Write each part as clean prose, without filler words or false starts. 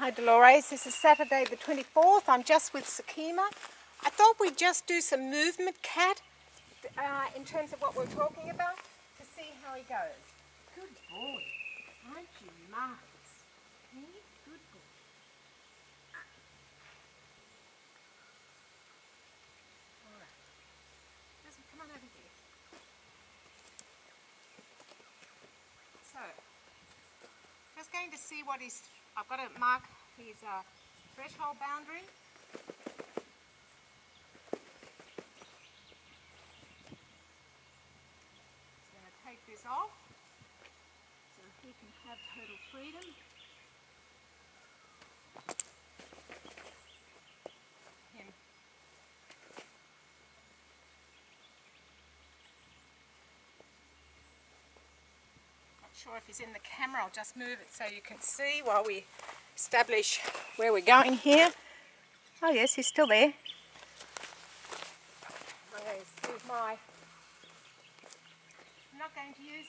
Hi Dolores, this is Saturday the 24th. I'm just with Sakima. I thought we'd just do some movement cat in terms of what we're talking about to see how he goes. Good boy, aren't you marvellous? Good boy. Alright, come on over here. So, just going to see what he's, I've got to mark his threshold boundary. Take this off so he can have total freedom. Him. Not sure if he's in the camera, I'll just move it so you can see while we establish where we're going here. Oh yes, he's still there. I'm going to use my... I'm not going to use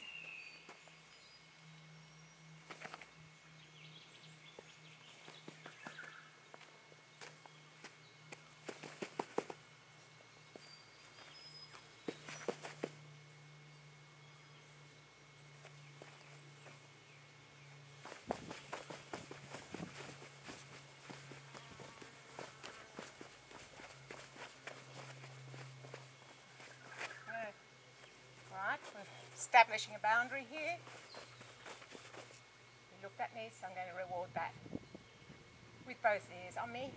Right, we're establishing a boundary here. He looked at me, so I'm going to reward that with both ears on me.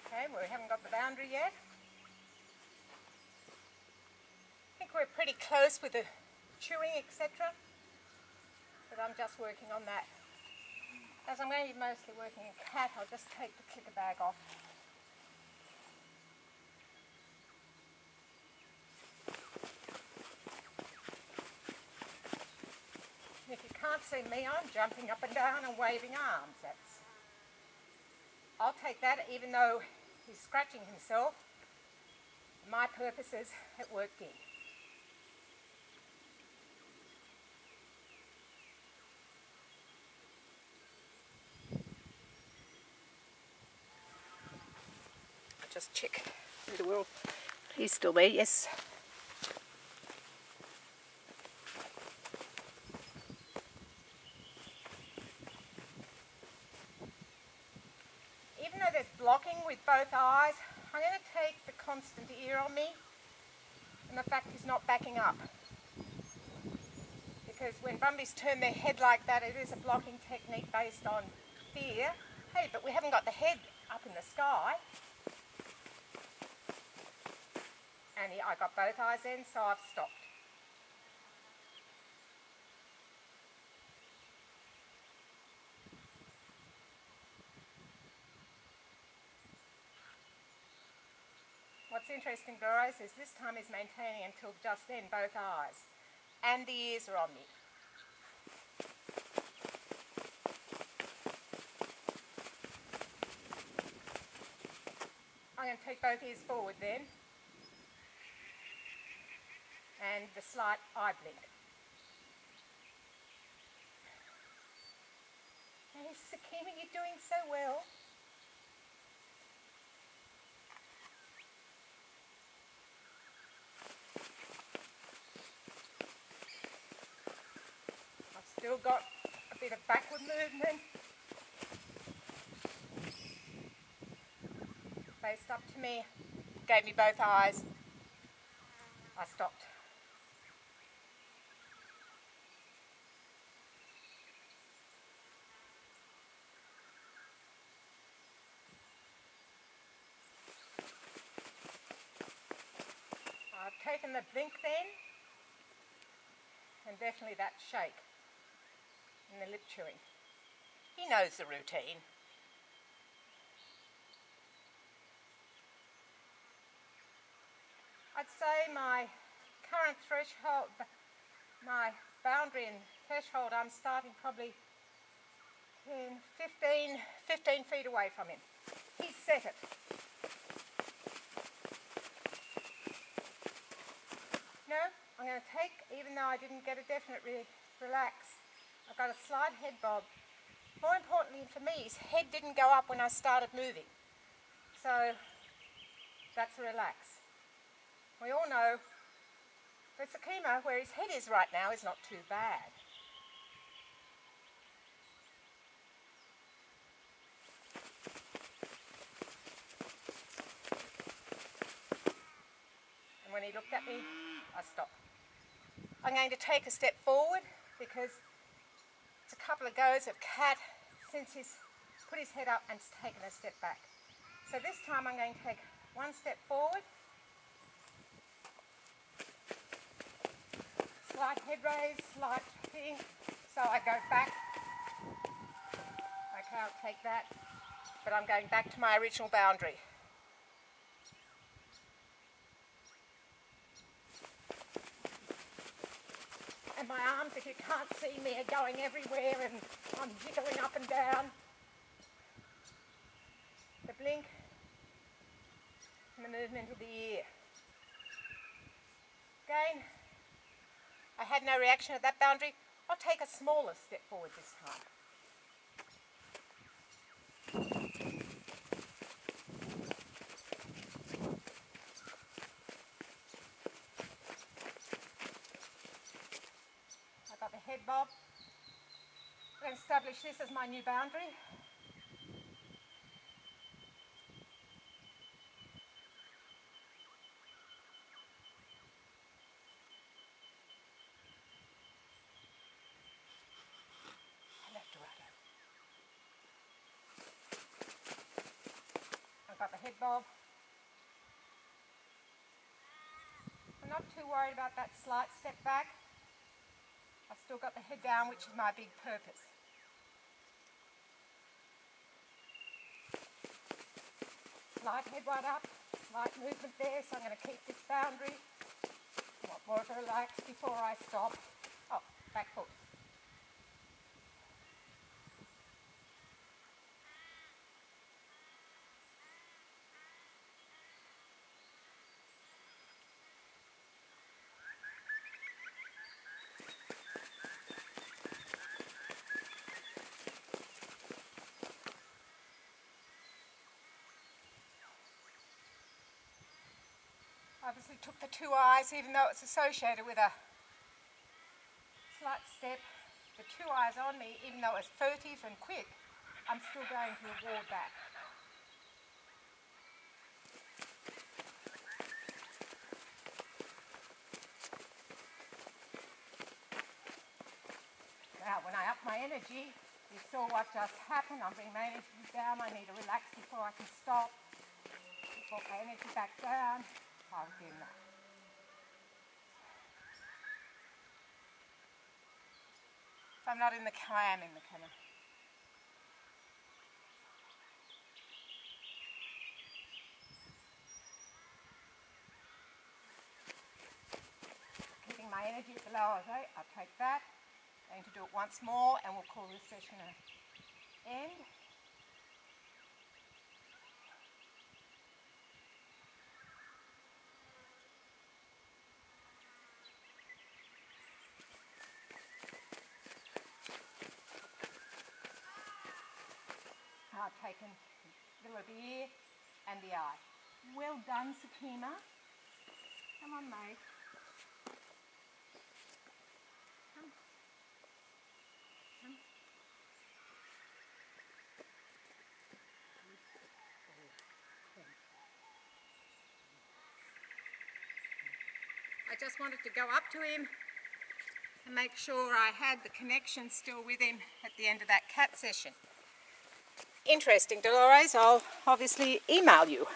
Okay, well, we haven't got the boundary yet. I think we're pretty close with the chewing, etc. But I'm just working on that. As I'm going to be mostly working in cat, I'll just take the clicker bag off. If you can't see me, I'm jumping up and down and waving arms. I'll take that even though he's scratching himself. My purposes, it worked in. Just check the world. He's still there, yes. Even though there's blocking with both eyes, I'm going to take the constant ear on me and the fact he's not backing up. Because when Brumbies turn their head like that, it is a blocking technique based on fear. Hey, but we haven't got the head up in the sky. And I got both eyes in, so I've stopped. What's interesting, Doris, is this time he's maintaining until just then both eyes. And the ears are on me. I'm going to take both ears forward then. And the slight eye blink. Hey, Sakima, you're doing so well. I've still got a bit of backward movement. Faced up to me, gave me both eyes. I stopped. I've taken the blink then, and definitely that shake and the lip chewing. He knows the routine. I'd say my current threshold, my boundary and threshold, I'm starting probably 10, 15 feet away from him. He's set it. I'm going to take, even though I didn't get a definite relax, I've got a slight head bob. More importantly for me, his head didn't go up when I started moving. So that's a relax. We all know for Sakima, where his head is right now, is not too bad. And when he looked at me, I stopped. I'm going to take a step forward because it's a couple of goes of cat since he's put his head up and taken a step back. So this time I'm going to take one step forward, slight head raise, slight thing, so I go back. Okay, I'll take that, but I'm going back to my original boundary. And my arms, if you can't see me, are going everywhere and I'm jiggling up and down. The blink and the movement of the ear. Again, I had no reaction at that boundary. I'll take a smaller step forward this time. I've got the head bob. I'm going to establish this as my new boundary. I've got the head bob. I'm not too worried about that slight step back. I've still got the head down, which is my big purpose. Slight head right up, slight movement there, so I'm going to keep this boundary. I want more of a relax before I stop. Oh, back foot. Obviously took the two eyes, even though it's associated with a slight step. The two eyes on me, even though it's furtive and quick, I'm still going to reward that. Now, when I up my energy, you saw what just happened. I'm bringing my energy down. I need to relax before I can stop. Put my energy back down. I was doing that. If I'm not in the car, I am in the camera. Keeping my energy at the lower rate, I'll take that. I'm going to do it once more and we'll call this session an end. I've taken the middle of the ear and the eye. Well done, Sakima. Come on, mate. Come. Come. I just wanted to go up to him and make sure I had the connection still with him at the end of that cat session. Interesting, Dolores. I'll obviously email you.